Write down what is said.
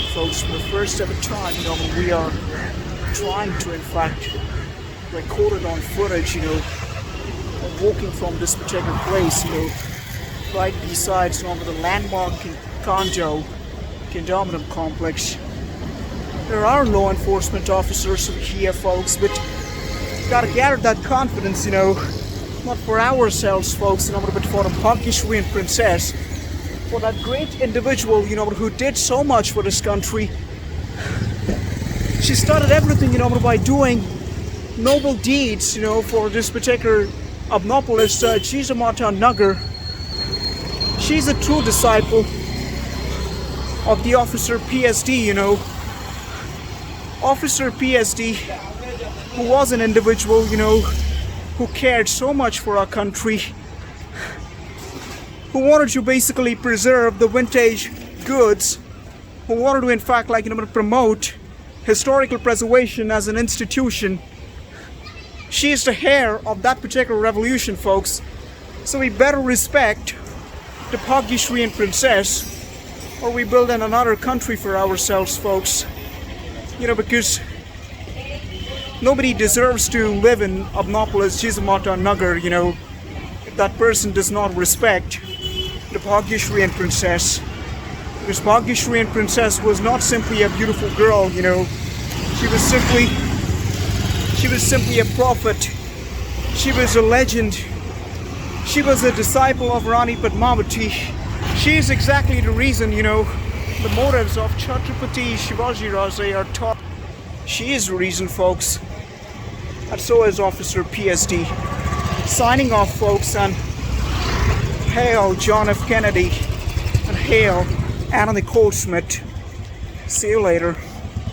decide, folks, for the first ever time, when we are trying to, in fact, record it on footage, of walking from this particular place, right beside some of the landmark condominium complex. There are law enforcement officers here, folks, but gotta gather that confidence, not for ourselves, folks, but for the Bhagyashree Princess, for that great individual, who did so much for this country. She started everything, by doing noble deeds, for this particular Obnopolis, Jijamata Nagar. She's a true disciple of the Officer PSD, Officer PSD, who was an individual, who cared so much for our country, who wanted to basically preserve the vintage goods, who wanted to, in fact, promote historical preservation as an institution. She is the heir of that particular revolution, folks. So we better respect the Bhagyashree Princess, or we build in another country for ourselves, folks. Because nobody deserves to live in Obnopolis, Jijamata Nagar, if that person does not respect the Bhagyashree Princess. Because Bhagyashree Princess was not simply a beautiful girl, She was simply a prophet. She was a legend. She was a disciple of Rani Padmavati. She is exactly the reason, the motives of Chhatrapati Shivaji Raje are taught. She is the reason, folks. And so is Officer PSD. Signing off, folks, and hail John F. Kennedy, and hail Anna Nicole Smith. See you later.